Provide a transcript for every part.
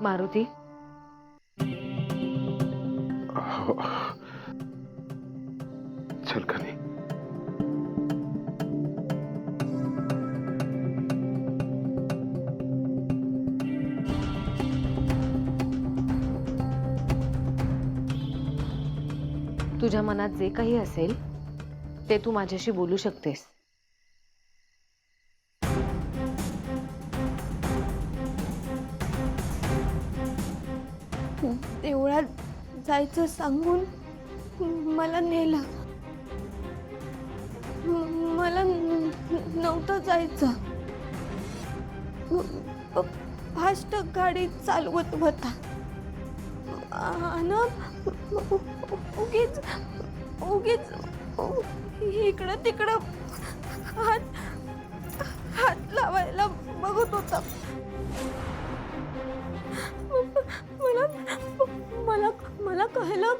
मारुती, चल कनी. तुझ्या मनात जे काही असेल ते तू माझ्याशी बोलू शकतेस. देवळात जायचं सांगून मला नेलं. मला नव्हतं जायचं. फास्ट गाडी चालवत होता आणि उगीच उगीच इकडं तिकडं हात हात लावायला बघत होता. मला मला मला कळलं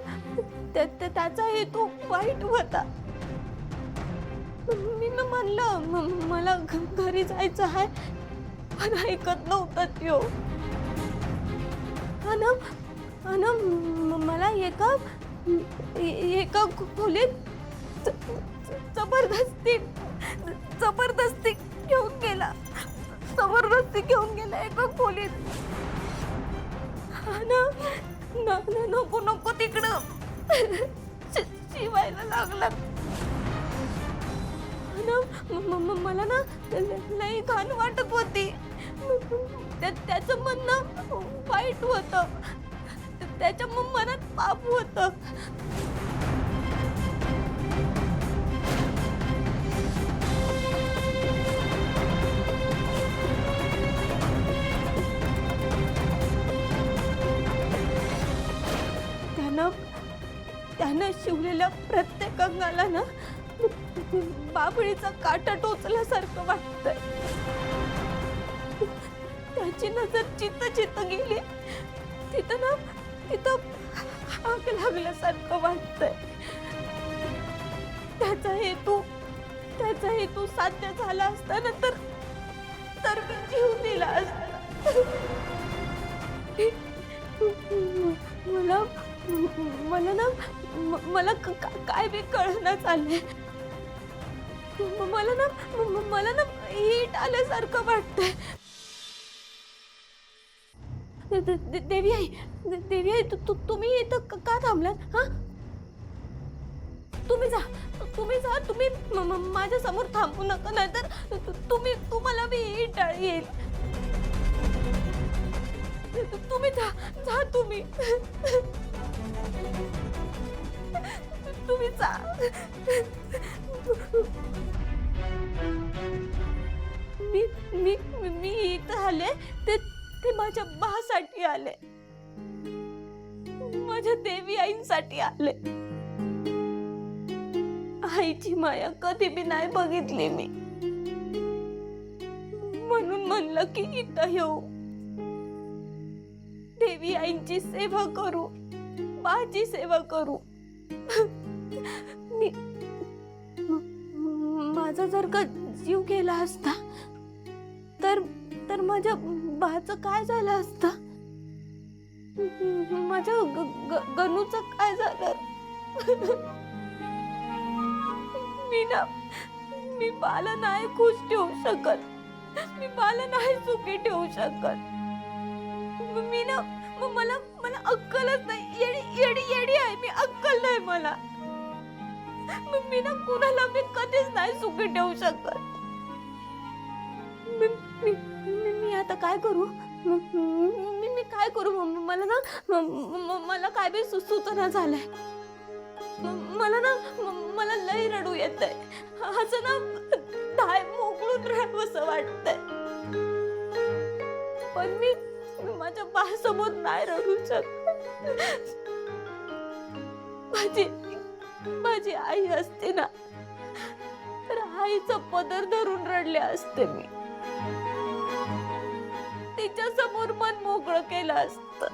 त्याचा हेतू वाईट होता. मी म्हणलं मला घरी जायचं आहे, पण ऐकत नव्हता त्यो. मला एका खोलीत जबरदस्ती घेऊन गेला. एका खोलीत. नको नको तिकडं शिवायला लागला. मला ना लई घाण वाटत होती. त्याचं म्हणणं वाईट होतं. त्याच्या मनात पाप होतं. त्यानं शिवलेल्या प्रत्येक अंगाला ना बाभळीचा काटा टोचल्यासारखं वाटतंय. त्याची नजर चित्त गेली. तिथं आग लागल्यासारखं वाटतंय. त्याचा हेतू साध्य झाला असताना तर मी जीव दिला असता. मला काय बी कळना चाललंय. मला ना हीट आल्यासारखं वाटतंय. देवी आई तुम्ही इथं का थांबलात? हा, तुम्ही जा. तुम्ही माझ्या समोर थांबू नका, नाहीतर तुम्हाला बी हीट येईल. तुम्ही जा तुम्ही जा. मी इथं आले ते माझ्या बासाठी आले. माझ्या देवी आईंसाठी आले. आईची माया कधी बी नाही बघितली मी, म्हणून म्हणलं की इथं येऊ. देवी आईंची सेवा करू, बाची सेवा करू. माझा जर का जीव गेला असता तर माझ्या बाचं काय झालं असतं? माझ्या गणूचं काय झालं? मी बाला नाही खुश ठेवू शकत. मी बाला नाही सुखी ठेवू शकत. मला अक्कलच नाही. येडी आहे मी. अक्कल नाही मला. मी ना कुणाला मी कधीच नाही सुखी ठेवू शकत. मी आता काय करू? मी काय करू? मला काय बी सुचना झालंय. मला लई रडू येतंय. असं ना धाय मोकळून राहावंसं वाटतंय. पण मी माझ्या बासमोर नाही रडू शकत. माझी आई असते ना, तर आईचा पदर धरून रडले असते मी. तिच्या समोर मन मोकळं केलं असतं.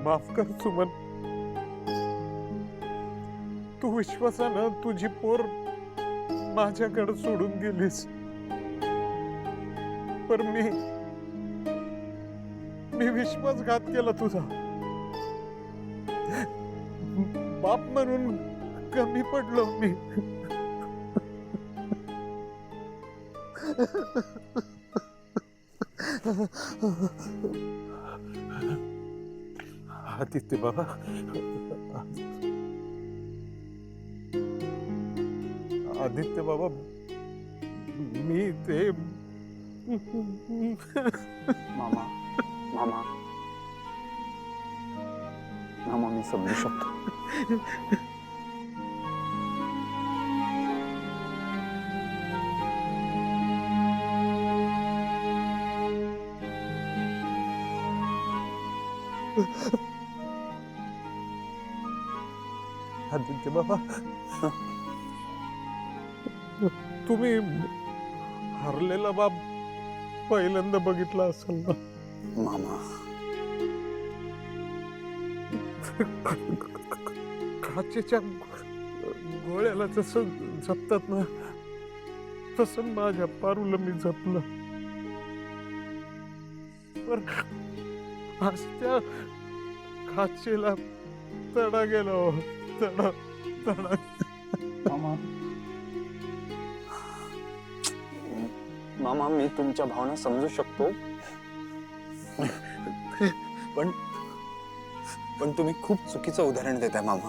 माफ कर सुमन, तू विश्वासानं तुझी पोर माझ्याकडे सोडून गेलीस, पर मी विश्वासघात केला तुझा. बाप म्हणून कमी पडलो मी. आदित्य बाबा, आदित्य बाबा, मी ते मामा मामा मामा मी समजू शकतो. आदित्य बाबा, तुम्ही हरलेला बाप पहिल्यांदा बघितला असेल ना. मामा काचेच्या गोळ्याला जसं जपतात ना, तसं माझ्या पारूला मी जपलं. पण आज त्या काचेला तडा गेला हो. तडा तडा. मामा मामा मी तुमच्या भावना समजू शकतो, पण तुम्ही खूप चुकीचं उदाहरण देताय मामा.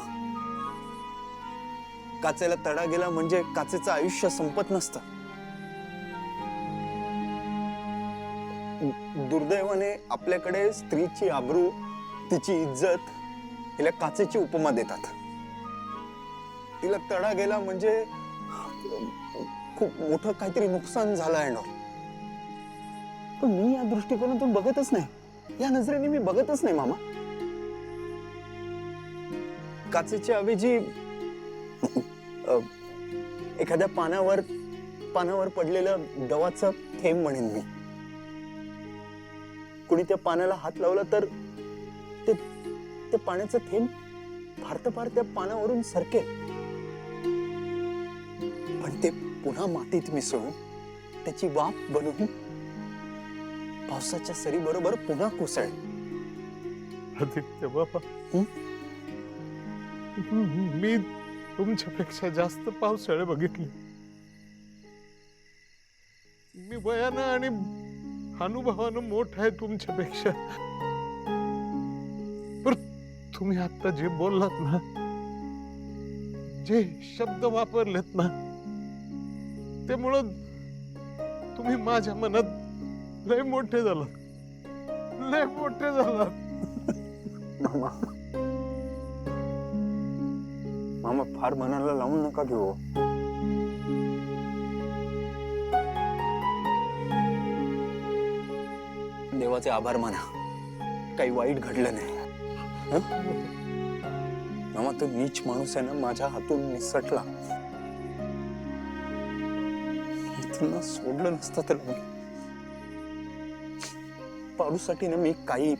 काचेला तडा गेला म्हणजे काचेचं आयुष्य संपत नसतं. दुर्दैवाने आपल्याकडे स्त्रीची आबरू, तिची इज्जत हिला काचेची उपमा देतात. तिला तडा गेला म्हणजे खूप मोठं काहीतरी नुकसान झालं आहे ना. पण मी या दृष्टिकोनातून बघतच नाही, या नजरेने मी बघतच नाही मामा. काचेच्या ऐवजी एखाद्या पानावर पडलेलं दवाचं थेंब म्हणेन मी. कुणी त्या पानाला हात लावला तर ते पाण्याचं थेंब फार त्या पानावरून सरकेल, पण ते पुन्हा मातीत मिसळून त्याची वाफ बनवून पावसाच्या सरी बरोबर पुन्हा कोसळेल. आदित्य बाबा, मी तुमच्यापेक्षा जास्त पावसाळे बघितले. मी वयानं आणि अनुभवानं मोठा आहे तुमच्यापेक्षा. पण तुम्ही आता जे बोललात ना, जे शब्द वापरलेत ना, त्यामुळं तुम्ही माझ्या मनात लय मोठे झालात, लय मोठे झालात. मामा मामा फार मनाला लावून नका घेऊ. देवाचे आभार माना, काही वाईट घडलं नाही. मामा तो नीच माणूस आहे ना, माझ्या हातून निसटला. त्यांना सोडलं नसतं तर पाडूसाठी ना मी काही.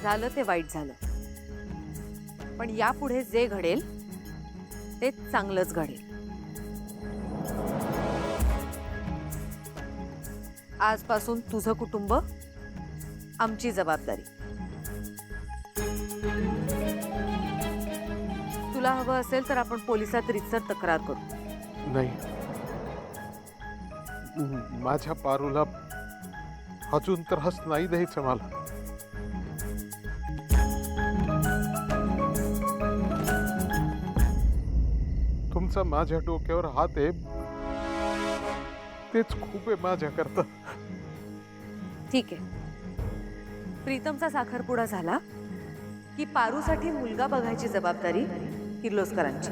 झालं ते वाईट झालं, पण यापुढे जे घडेल ते चांगलंच घडेल. आजपासून तुझं कुटुंब आमची जबाबदारी. तुला हवं असेल तर आपण पोलिसात रीतसर तक्रार करू. नाही, माझ्या पारूला अजून त्रास नाही द्यायचा मला. तुमचा माझ्या डोक्यावर हात आहे, तेच खूप आहे माझ्याकरता. ठीक आहे, प्रीतमचा साखरपुडा झाला की पारूसाठी मुलगा बघायची जबाबदारी किर्लोस्करांची.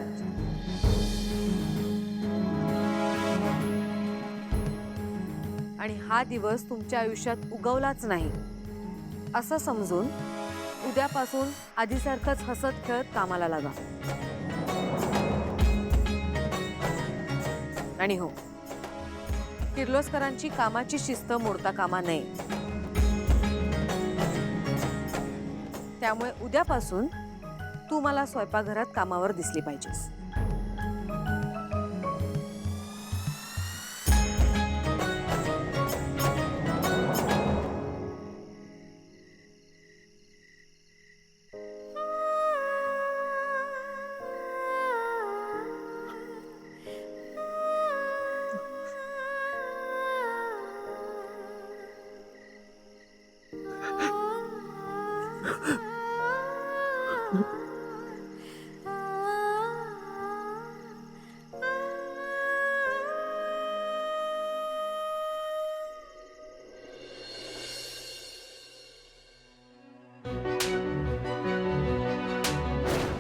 आणि हा दिवस तुमच्या आयुष्यात उगवलाच नाही असं समजून उद्यापासून आधीसारखंच हसत खेळत कामाला लागा. आणि हो, किर्लोस्करांची कामाची शिस्त मोडता कामा नये. त्यामुळे उद्यापासून तू मला स्वयंपाकघरात कामावर दिसली पाहिजेस.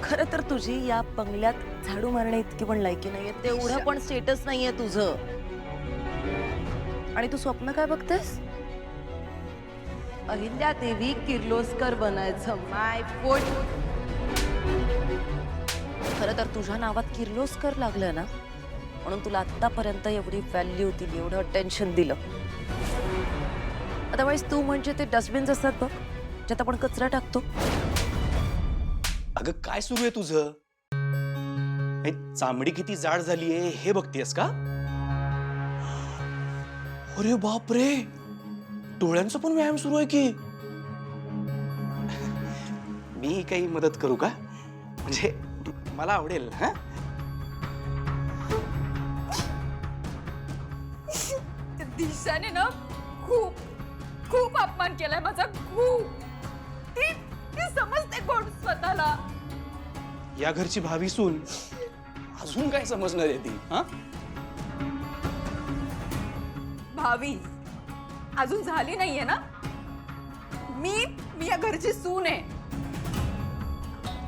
खरं तर तुझी या बंगल्यात झाडू मारणे इतकी पण लायकी नाहीये, तेवढं पण स्टेटस नाहीये तुझं. आणि तू स्वप्न काय बघतेस? अहिल्या देवी किर्लोस्कर बनायचं. माय फूट. खरं तर तुझ्या नावात किर्लोस्कर लागलं ना, म्हणून तुला आतापर्यंत एवढी व्हॅल्यू दिली, एवढं अटेन्शन दिलं. अदरवाईज तू म्हणजे ते डस्टबिन्स असतात बघ, ज्यात आपण कचरा टाकतो. अगं काय सुरू आहे तुझं? हे चामडी किती जाड झालीये हे बघतेस का? अरे बाप रे, डोळ्यांचा पण व्यायाम सुरू आहे की. मी काही मदत करू का? म्हणजे मला आवडेल. हा, दिशाने ना खूप खूप अपमान केलाय माझा. खूप. ती समजते कोण स्वतःला. या घरची भावी सून अजून काय समजणार आहे ती? हा, भावी अजून झाली नाहीये ना. मी या घरची सून आहे.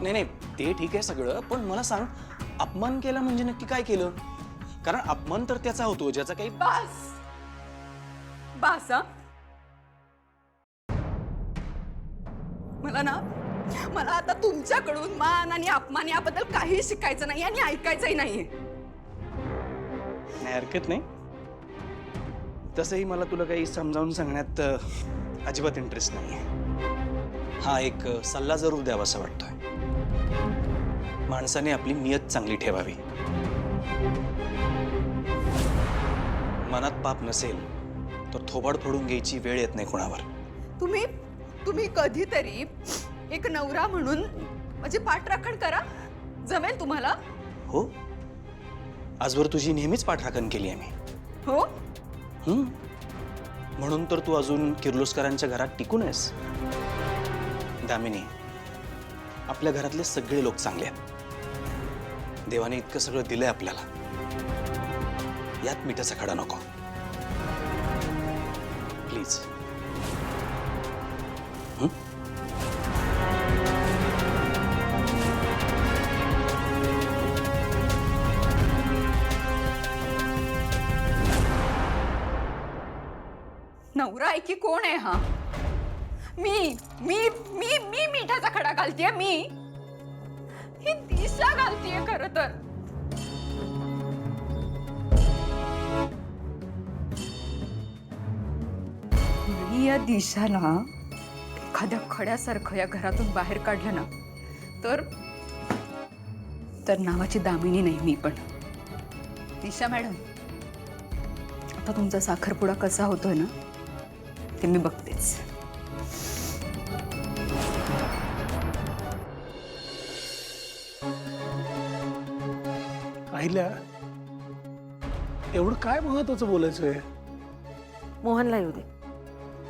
नाही नाही, ते ठीक आहे सगळं, पण मला सांग, अपमान केला म्हणजे नक्की काय केलं? कारण अपमान तर त्याचा होतो ज्याचा काही. बास बास. मला आता तुमच्याकडून मान आणि अपमान याबद्दल काही शिकायचं नाही आणि ऐकायचंही नाहीये. नाही, हरकत नाही. तसंही मला तुला काही समजावून सांगण्यात अजिबात इंटरेस्ट नाहीये. हा एक सल्ला जरूर द्यावासा वाटतोय. माणसाने आपली नियत चांगली ठेवावी. मनात पाप नसेल तर थोबाड फोडून घ्यायची वेळ येत नाही कोणावर. तुम्ही कधीतरी एक नवरा म्हणून माझी पाठराखण करा. जमेल तुम्हाला? हो, आजवर तुझी नेहमीच पाठराखण केली आहे मी. हो. म्हणून तर तू अजून किर्लोस्करांच्या घरात टिकून आहेस. दामिनी, आपल्या घरातले सगळे लोक चांगले आहेत. देवाने इतकं सगळं दिलंय आपल्याला. यात मिठाचा खडा नको प्लीज. नवरा आहे की कोण आहे हा? मी मी मी मी मिठाचा खडा घालतीये. मी ही दिशा घालतीये खरं तर. मी या दिशाला एखाद्या खड्यासारखं या घरातून बाहेर काढलं ना, तर नावाची दामिनी नाही मी पण. दिशा मॅडम, आता तुमचा साखरपुडा कसा होतोय ना ते मी बघतेच. अहिल्या, एवढं काय महत्वाचं बोलायचंय? मोहनला येऊ दे.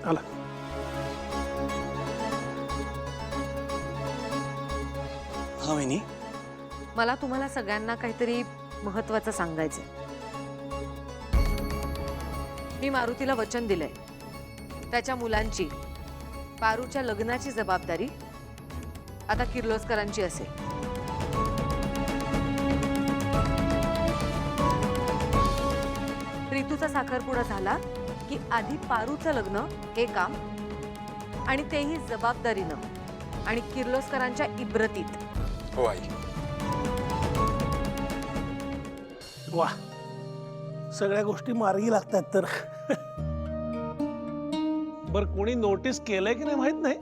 आला. हा वहिनी, मला तुम्हाला सगळ्यांना काहीतरी महत्वाचं सांगायचंय. मी मारुतीला वचन दिलंय, त्याच्या मुलांची, पारूच्या लग्नाची जबाबदारी आता किर्लोस्करांची असेल. प्रीतूचा साखरपुडा झाला की आधी पारूचं लग्न हे काम, आणि तेही जबाबदारीनं आणि किर्लोस्करांच्या इब्रतीत. हो आई. वा, सगळ्या गोष्टी मार्गी लागतात तर. बर कोणी नोटीस केलंय की नाही माहित नाही,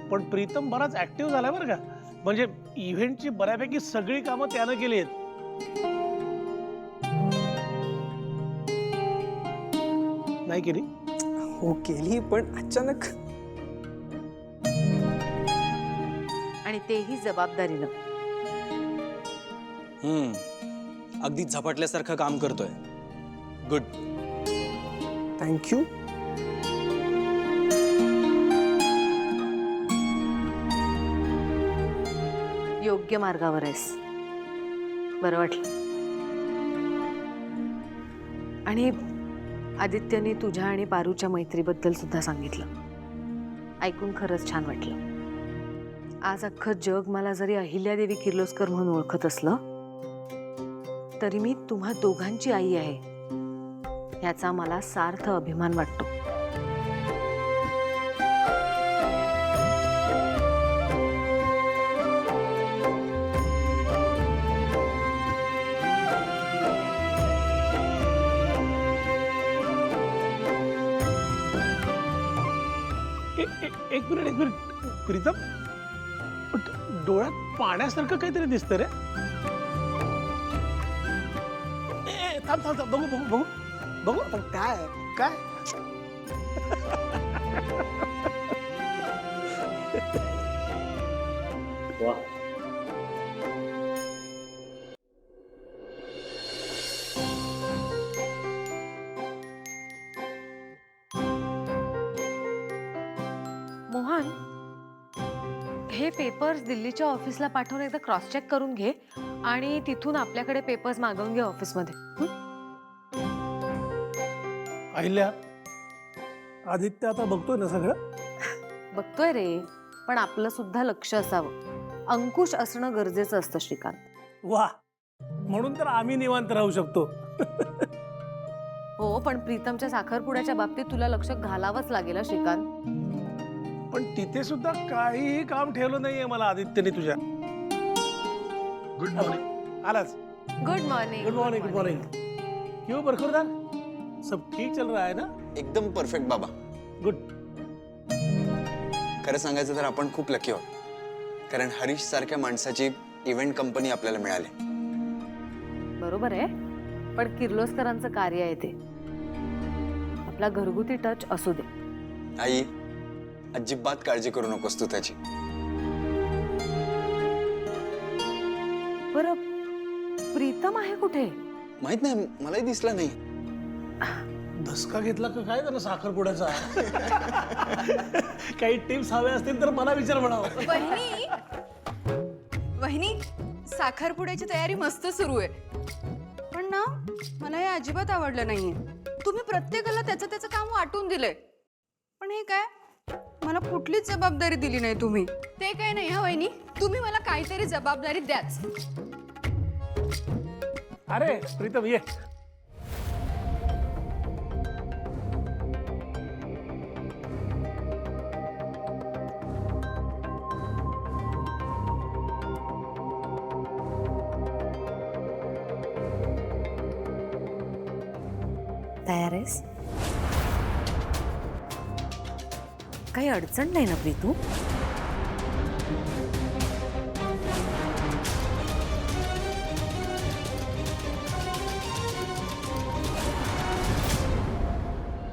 पण प्रीतम बराच ऍक्टिव्ह झालाय बरं का. म्हणजे इव्हेंटची बऱ्यापैकी सगळी कामं त्यानं केली आहेत. नाही केली? हो केली, पण अचानक. आणि तेही जबाबदारीनं. अगदी झपाटल्यासारखं काम करतोय. गुड. थँक्यू. योग्य मार्गावर आहेस. बरं वाटलं. आणि आदित्यने तुझ्या आणि पारूच्या मैत्रीबद्दल सुद्धा सांगितलं. ऐकून खरंच छान वाटलं. आज अख्खं जग मला जरी अहिल्यादेवी किर्लोस्कर म्हणून ओळखत असलं तरी मी तुम्हा दोघांची आई आहे याचा मला सार्थ अभिमान वाटतो. एक मिनिट प्रीतम, डोळ्यात पाण्यासारखं काहीतरी दिसतं रे. थांब थांब थांब, बघू बघू बघू बघू. पण काय काय मोहन, हे पेपर्स दिल्लीच्या ऑफिसला पाठवून एकदा क्रॉस चेक करून घे आणि तिथून आपल्याकडे पेपर्स मागवून घे ऑफिसमध्ये. अहिल्या, आदित्य आता बघतोय ना सगळं? बघतोय रे, पण आपलं सुद्धा लक्ष असावं. अंकुश असणं गरजेचं असतं श्रीकांत. वा, म्हणून तर आम्ही निवांत राहू शकतो. हो, पण प्रीतमच्या साखरपुड्याच्या बाबतीत तुला लक्ष घालावंच लागेल श्रीकांत. पण तिथे सुद्धा काहीही काम ठेवलं नाहीये मला आदित्यने तुझ्या. Good morning. आलाच. Good morning. Good morning. Good morning. क्यों बरखुरदार, सब ठीक चल रहा है ना? एकदम परफेक्ट बाबा. गुड. खरं सांगायचं तर आपण खूप लकी आहोत, कारण हरीश सारख्या माणसाची इव्हेंट कंपनी आपल्याला मिळाली. बरोबर आहे, पण किर्लोस्करांचं कार्य आहे ते. आपला घरगुती टच असू दे. आई, अजिबात काळजी करू नकोस तू त्याची. बरं, प्रीतम आहे कुठे? माहित नाही, मलाही दिसला नाही. धसका घेतला का काय त्याला साखरपुड्याचा? काही टिप्स हवे असतील तर मला विचार म्हणावं. वहिनी, साखरपुड्याची तयारी मस्त सुरू आहे, पण ना मला हे अजिबात आवडलं नाहीये. तुम्ही प्रत्येकाला त्याचं त्याचं काम वाटून दिलंय, पण हे काय, मला कुठलीच जबाबदारी दिली नाही तुम्ही. ते काय नाही हा वहिनी, तुम्ही मला काहीतरी जबाबदारी द्याच. अरे प्रीतम, ये. तयार आहेस? काही अडचण नाही ना प्रीतू?